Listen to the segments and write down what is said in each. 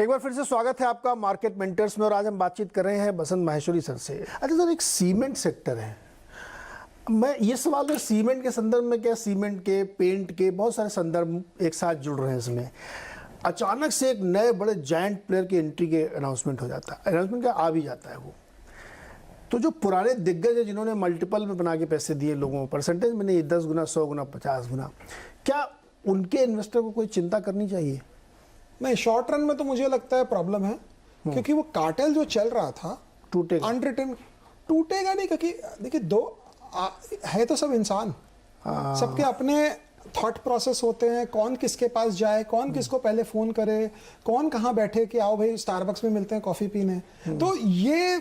एक बार फिर से स्वागत है आपका मार्केट मेंटर्स में। और आज हम बातचीत कर रहे हैं बसंत माहेश्वरी सर से। अच्छा सर, एक सीमेंट सेक्टर है, मैं ये सवाल है सीमेंट के संदर्भ में, क्या सीमेंट के, पेंट के बहुत सारे संदर्भ एक साथ जुड़ रहे हैं इसमें। अचानक से एक नए बड़े जायंट प्लेयर की एंट्री के अनाउंसमेंट हो जाता है, अनाउंसमेंट का आ भी जाता है वो। तो जो पुराने दिग्गज है जिन्होंने मल्टीपल में बना के पैसे दिए लोगों को, परसेंटेज में नहीं, 10 गुना, 100 गुना, 50 गुना, क्या उनके इन्वेस्टर को कोई चिंता करनी चाहिए? नहीं, शॉर्ट रन में तो मुझे लगता है प्रॉब्लम है, क्योंकि वो कार्टेल जो चल रहा था टूटेगा, अनरिटन टूटेगा नहीं, क्योंकि देखिए है तो सब इंसान, सबके अपने थॉट प्रोसेस होते हैं, कौन किसके पास जाए, कौन किसको पहले फोन करे, कौन कहाँ बैठे कि आओ भाई स्टारबक्स में मिलते हैं कॉफी पीने। तो ये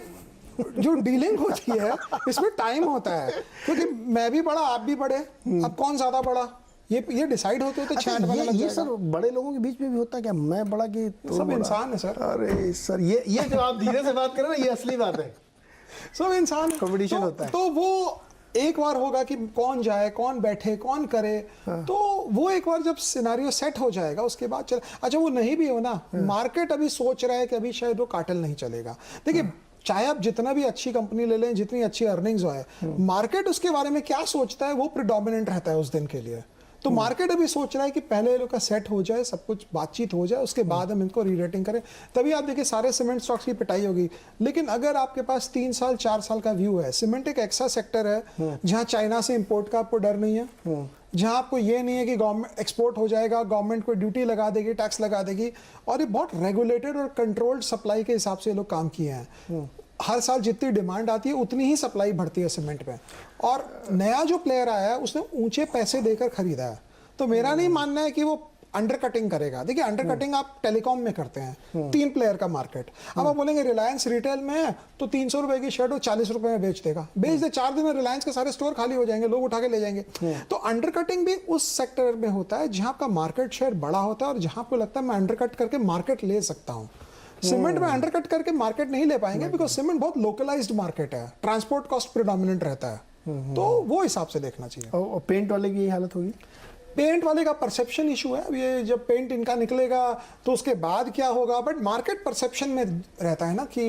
जो डीलिंग होती है इसमें टाइम होता है, क्योंकि मैं भी बड़ा, आप भी बड़े, अब कौन ज्यादा बड़ा ये डिसाइड होते होते अच्छा, ये सर बड़े लोगों के बीच में भी होता है क्या, मैं बड़ा कि तो सब बड़ा? इंसान है सर। अरे सर, ये जो आप धीरे से बात करें ना, ये असली बात है, सब इंसान कंपटीशन होता है। तो वो एक बार होगा कि कौन जाए, कौन बैठे, कौन करे, तो वो एक बार जब सिनारियो सेट हो जाएगा उसके बाद चल। अच्छा, वो नहीं भी हो ना, मार्केट अभी सोच रहा है कि अभी शायद वो कार्टेल नहीं चलेगा। देखिए, चाहे आप जितना भी अच्छी कंपनी ले लें, जितनी अच्छी अर्निंग्स हो, मार्केट उसके बारे में क्या सोचता है वो प्रिडोमिनेंट रहता है उस दिन के लिए। तो मार्केट अभी सोच रहा है कि पहले लोग का सेट हो जाए, सब कुछ बातचीत हो जाए, उसके बाद हम इनको रीरेटिंग करें, तभी आप देखिए सारे सीमेंट स्टॉक्स की पिटाई होगी। लेकिन अगर आपके पास 3 साल 4 साल का व्यू है, सीमेंट एक ऐसा सेक्टर है जहां चाइना से इंपोर्ट का आपको डर नहीं है, जहां आपको ये नहीं है कि गवर्नमेंट एक्सपोर्ट हो जाएगा, गवर्नमेंट को ड्यूटी लगा देगी, टैक्स लगा देगी, और ये बहुत रेगुलेटेड और कंट्रोल्ड सप्लाई के हिसाब से ये लोग काम किए हैं। हर साल जितनी डिमांड आती है उतनी ही सप्लाई बढ़ती है सीमेंट में, और नया जो प्लेयर आया है उसने ऊंचे पैसे देकर खरीदा है। तो मेरा नहीं मानना है कि वो अंडर कटिंग करेगा। देखिए, अंडर कटिंग आप टेलीकॉम में करते हैं, 3 प्लेयर का मार्केट। अब आप बोलेंगे रिलायंस रिटेल में है तो 300 रुपए की शर्ट वो 40 रुपए में बेच देगा, बेच दे, 4 दिन में रिलायंस के सारे स्टोर खाली हो जाएंगे, लोग उठा के ले जाएंगे। तो अंडर कटिंग भी उस सेक्टर में होता है जहां आपका मार्केट शेयर बड़ा होता है और जहां आपको लगता है मैं अंडर कट करके मार्केट ले सकता हूं। सीमेंट में अंडर कट करके मार्केट नहीं ले पाएंगे, बिकॉज सीमेंट बहुत लोकलाइज्ड मार्केट है, ट्रांसपोर्ट कॉस्ट प्रिडोमिनेंट रहता है, तो वो हिसाब से देखना चाहिए। और पेंट वाले की यही हालत होगी। पेंट वाले का परसेप्शन इशू है, अब ये जब पेंट इनका निकलेगा तो उसके बाद क्या होगा, बट मार्केट परसेप्शन में रहता है ना कि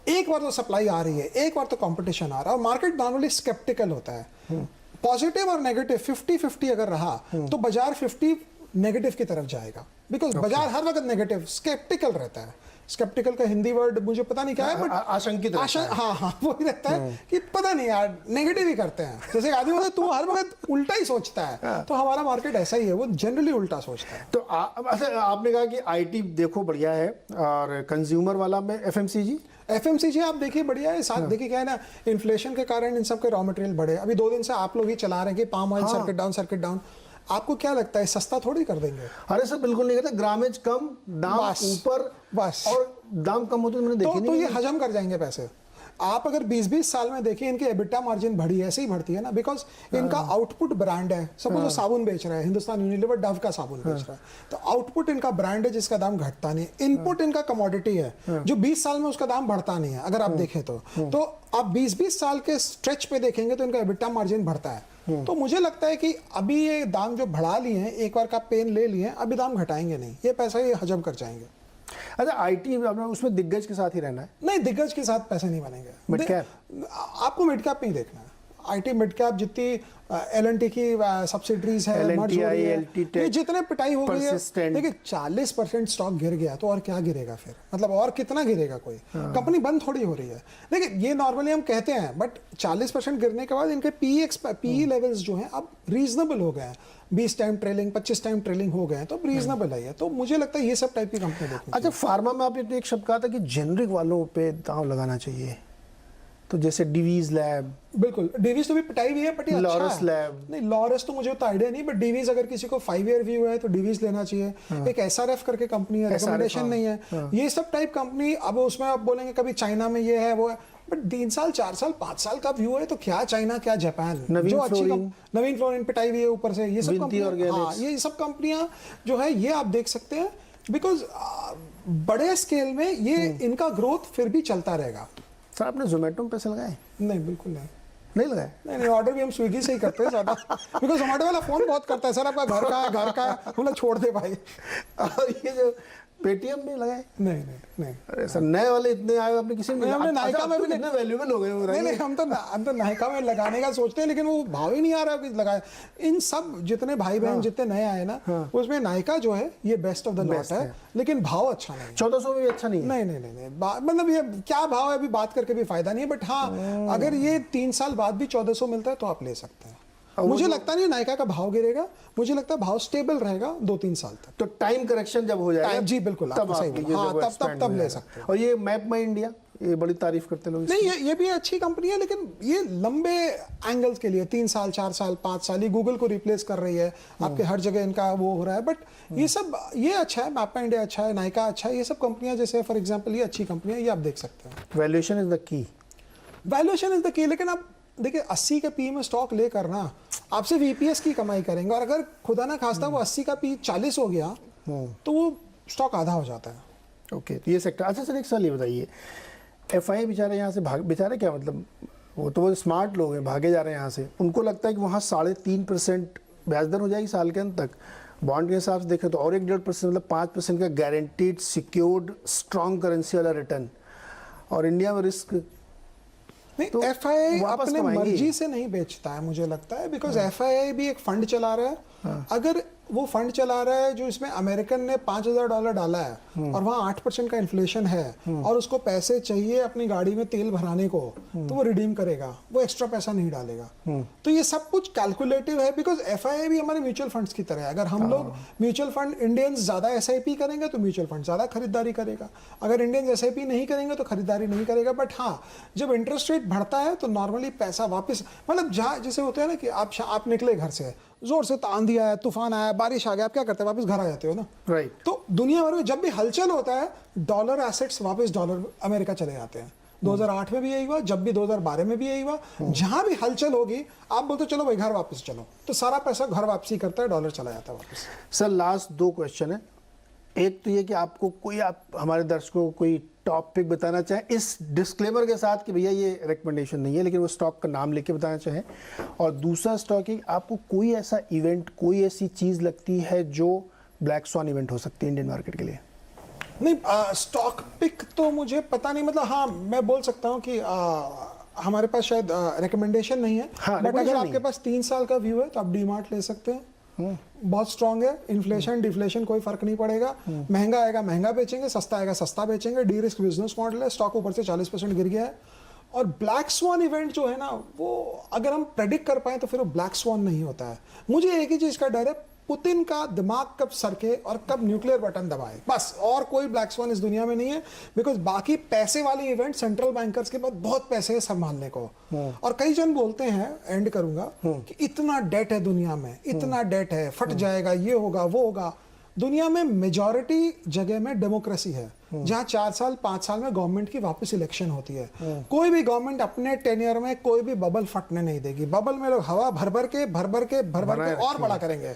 एक बार तो सप्लाई आ रही है, एक बार तो कंपटीशन आ रहा है, और मार्केट नॉर्मली स्केप्टिकल होता है। पॉजिटिव और नेगेटिव 50-50 अगर रहा तो बाजार 50 नेगेटिव की तरफ जाएगा, बिकॉज बाजार हर वक्त नेगेटिव स्केप्टिकल रहता है। स्केप्टिकल का हिंदी वर्ड मुझे पता नहीं क्या है, बट आशंकित हाँ वही रहता है कि पता नहीं यार, नेगेटिव ही करते हैं। जैसे आदमी होता है तू हर वक्त उल्टा ही सोचता है, तो हमारा मार्केट ऐसा ही है, वो जनरली उल्टा सोचता है। तो आपने कहा कि आईटी देखो बढ़िया है, और कंज्यूमर वाला में एफएमसीजी आप देखिए बढ़िया है। साथ देखिए क्या है ना, इन्फ्लेशन के कारण इन सब के रॉ मटेरियल बढ़े। अभी 2 दिन से आप लोग ही चला रहे हैं कि पाम ऑयल सर्किट डाउन। आपको क्या लगता है सस्ता थोड़ी कर देंगे? अरे सर बिल्कुल नहीं करते, ग्रामेज कम, दाम ऊपर, बस, और दाम कम होते मैंने देखे तो ये हजम कर जाएंगे पैसे। आप अगर 20-20 साल में देखिए इनकी एबिटा मार्जिन बढ़ी, ऐसे ही बढ़ती है ना, बिकॉज इनका आउटपुट ब्रांड है। सपोज वो साबुन बेच रहा है, हिंदुस्तान यूनिलीवर डव का साबुन बेच रहा है, तो आउटपुट इनका ब्रांड है जिसका दाम घटता नहीं है। इनपुट इनका कमोडिटी है जो 20 साल में उसका दाम बढ़ता नहीं है, अगर आप देखें तो आप 20-20 साल के स्ट्रेच पे देखेंगे तो इनका एबिटा मार्जिन बढ़ता है। तो मुझे लगता है कि अभी ये दाम जो बढ़ा लिए हैं, एक बार का पेन ले लिए, अभी दाम घटाएंगे नहीं, ये पैसा ये हजम कर जाएंगे। अच्छा, आईटी उसमें दिग्गज के साथ ही रहना है? नहीं, दिग्गज के साथ पैसे नहीं बनेंगे। मिड कैप आपको मिड कैप नहीं देखना है। आईटी मिड कैप जितनी एल&टी की सब्सिडरीज है, ये जितने पिटाई हो गई है, देखिए 40% स्टॉक गिर गया तो और क्या गिरेगा फिर, मतलब और कितना गिरेगा, कोई कंपनी बंद थोड़ी हो रही है। देखिए, ये नॉर्मली हम कहते हैं, बट 40% गिरने के बाद इनके पीई लेवल्स जो हैं अब रीजनेबल हो गए हैं, 20 टाइम ट्रेलिंग, 25 टाइम ट्रेलिंग हो गए, तो रीजनेबल है। तो मुझे लगता है ये सब टाइप की कंपनी देखनी। अच्छा, फार्मा में आपने एक शब्द कहा था कि जेनरिक वालों पे दांव लगाना चाहिए, तो जैसे डिवीज लैब, बिल्कुल डिवीज तो भी पिटाई हुई है, बट ये लॉरस अच्छा लैब, नहीं लॉरस तो मुझे उतना आइडिया नहीं, बट डिवीज अगर किसी को 5 ईयर व्यू है तो डिवीज लेना चाहिए। एक एसआरएफ करके कंपनी है, रिकमेंडेशन नहीं है, ये सब टाइप कंपनी। अब उसमें आप बोलेंगे कभी चाइना में ये है वो है, बट 3 साल 4 साल 5 साल का व्यू है तो क्या चाइना क्या जापान, जो अच्छी नवीन फ्लोरिन पिटाई हुई है ऊपर से, ये सब कंपनियां, ये सब कंपनियां जो है ये आप देख सकते हैं, बिकॉज बड़े स्केल में ये इनका ग्रोथ फिर भी चलता रहेगा। सर आपने जोमेटो में पैसे लगाए? नहीं, बिल्कुल नहीं लगाए। नहीं, ऑर्डर भी हम स्विगी से ही करते हैं ज्यादा, बिकॉज जोमेटो वाला फोन बहुत करता है, सर आपका घर का है, बोला छोड़ दे भाई। और ये जो पेटीएम में लगाए? नहीं नहीं नहीं अरे सर, नए वाले इतने आए आपने किसी में? नहीं, हमने अच्छा, नायका अब में तो भी नहीं- कितने वैल्यूएबल हो गए वो, नहीं बताइए। हम तो नायका में लगाने का सोचते हैं, लेकिन वो भाव ही नहीं आ रहा है कि लगाए। इन सब जितने भाई बहन जितने नए आए ना, उसमें नायका जो है ये best of the lot Best है, है। लेकिन भाव अच्छा नहीं है। 1400 में भी अच्छा नहीं है? नहीं, मतलब ये क्या भाव है अभी बात करके भी फायदा नहीं है, बट हाँ अगर ये 3 साल बाद भी 1400 मिलता है तो आप ले सकते हैं। मुझे लगता नहीं नायका का भाव गिरेगा, मुझे लगता है भाव स्टेबल रहेगा 2-3 साल तक। तो टाइम करेक्शन जब हो जाएगा, जी बिल्कुल, तब आपको सही आप बोला। लीजिए, हाँ, जब वो तब expand तब हो ले जाएगा। सकते हैं। और ये मैप माई इंडिया, ये बड़ी तारीफ करते हैं लोग इसकी। नहीं, ये भी अच्छी कंपनी है, लेकिन ये लंबे एंगल्स के लिए 3 साल 4 साल 5 साल ये गूगल को रिप्लेस कर रही है, आपके हर जगह इनका वो हो रहा है। बट ये सब ये अच्छा है, मैप इंडिया अच्छा है, नायका अच्छा है, ये सब कंपनियां जैसे फॉर एग्जांपल ये अच्छी कंपनियां, ये आप देख सकते हैं। Valuation is the key. Valuation is the key, लेकिन आप देखिए 80 के पी में स्टॉक लेकर ना आप सिर्फ ईपीएस की कमाई करेंगे, और अगर खुदा ना खास्ता वो 80 का पी 40 हो गया तो वो स्टॉक आधा हो जाता है। ओके, तो ये सेक्टर। अच्छा सर, एक सवाल ये बताइए, एफआई बेचारे यहाँ से भाग, बेचारे क्या मतलब, वो स्मार्ट लोग हैं, भागे जा रहे हैं यहाँ से। उनको लगता है कि वहाँ 3.5% ब्याज दर हो जाएगी साल के अंत तक। बॉन्ड के हिसाब से देखें तो और 1.5% मतलब 5% का गारंटीड सिक्योर्ड स्ट्रॉन्ग करेंसी वाला रिटर्न, और इंडिया में रिस्क। नहीं, तो एफआईआई वापस अपने कमाएंगे। मर्जी से नहीं बेचता है, मुझे लगता है, बिकॉज एफआईआई भी एक फंड चला रहा है। अगर वो फंड चला रहा है जो इसमें अमेरिकन ने $5,000 डाला है और वहाँ 8% का इन्फ्लेशन है और उसको पैसे चाहिए अपनी गाड़ी में तेल भराने को, तो वो रिडीम करेगा, वो एक्स्ट्रा पैसा नहीं डालेगा। तो ये सब कुछ कैलकुलेटिव है, बिकॉज एफआईआई भी हमारे म्यूचुअल फंड्स की तरह है। अगर हम लोग म्यूचुअल फंड इंडियंस ज्यादा एसआईपी करेंगे तो म्यूचुअल फंड ज्यादा खरीदारी करेगा, अगर इंडियंस एसआईपी नहीं करेंगे तो खरीदारी नहीं करेगा। बट हाँ, जब इंटरेस्ट रेट बढ़ता है तो नॉर्मली पैसा वापस, मतलब जहाँ जैसे होता है ना कि आप निकले घर से, जोर से आंधी आया, तूफान आया, बारिश आ गया, आप क्या करते हैं, वापस घर आ जाते हो ना। राइट। तो दुनिया भर में जब भी हलचल होता है, डॉलर एसेट्स वापस डॉलर अमेरिका चले जाते हैं। 2008 में भी यही हुआ, जब भी 2012 में भी यही हुआ। जहां भी हलचल होगी आप बोलते चलो भाई घर वापस चलो, तो सारा पैसा घर वापसी करता है, डॉलर चला जाता है वापस। सर लास्ट 2 क्वेश्चन है। एक तो ये कि आपको कोई, आप हमारे दर्शकों को कोई टॉपिक बताना चाहें, इस डिस्क्लेमर के साथ कि भैया ये रिकमेंडेशन नहीं है, लेकिन वो स्टॉक का नाम लेके बताना चाहें। और दूसरा स्टॉक है, आपको कोई ऐसा इवेंट, कोई ऐसी चीज़ लगती है जो ब्लैक स्वॉन इवेंट हो सकती है इंडियन मार्केट के लिए? नहीं, स्टॉक पिक तो मुझे पता नहीं, मतलब हाँ मैं बोल सकता हूँ कि हमारे पास शायद रिकमेंडेशन नहीं है। हाँ, बट अगर recommendation आपके पास 3 साल का व्यू है तो आप डीमार्ट ले सकते हैं, बहुत स्ट्रांग है, इन्फ्लेशन डिफ्लेशन कोई फर्क नहीं पड़ेगा, महंगा आएगा महंगा बेचेंगे, सस्ता आएगा सस्ता बेचेंगे, डी रिस्क बिजनेस मॉडल है, स्टॉक ऊपर से 40% गिर गया है। और ब्लैक स्वान इवेंट जो है ना, वो अगर हम प्रेडिक्ट कर पाए तो फिर वो ब्लैक स्वान नहीं होता है। मुझे एक ही चीज का डर है, पुतिन का दिमाग कब सरके और कब न्यूक्लियर बटन दबाए, बस। और कोई ब्लैक स्वान इस दुनिया में नहीं है, बिकॉज बाकी पैसे वाले इवेंट सेंट्रल बैंकर्स के पास बहुत पैसे है संभालने को। और कई जन बोलते हैं, एंड करूंगा, कि इतना डेट है दुनिया में, इतना डेट है, फट जाएगा, ये होगा वो होगा। दुनिया में मेजॉरिटी जगह में डेमोक्रेसी है, जहां 4 साल 5 साल में गवर्नमेंट की वापस इलेक्शन होती है। कोई भी गवर्नमेंट अपने टेन्योर में कोई भी बबल फटने नहीं देगी। बबल में लोग हवा भर भर के और बड़ा करेंगे,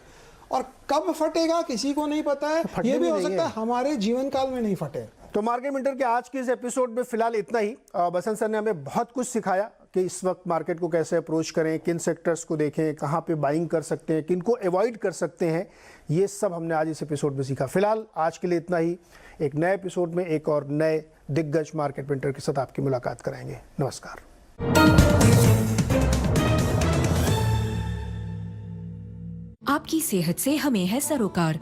और कब फटेगा किसी को नहीं पता है। ये भी हो सकता है हमारे जीवन काल में नहीं फटे। तो मार्केट मिनटर के आज के इस एपिसोड में फिलहाल इतना ही। बसंत सर ने हमें बहुत कुछ सिखाया कि इस वक्त मार्केट को कैसे अप्रोच करें, किन सेक्टर्स को देखें, कहाँ पे बाइंग कर सकते हैं, किन को अवॉइड कर सकते हैं। ये सब हमने आज इस एपिसोड में सीखा। फिलहाल आज के लिए इतना ही। एक नए एपिसोड में एक और नए दिग्गज मार्केट मिनटर के साथ आपकी मुलाकात कराएंगे। नमस्कार। आपकी सेहत से हमें है सरोकार।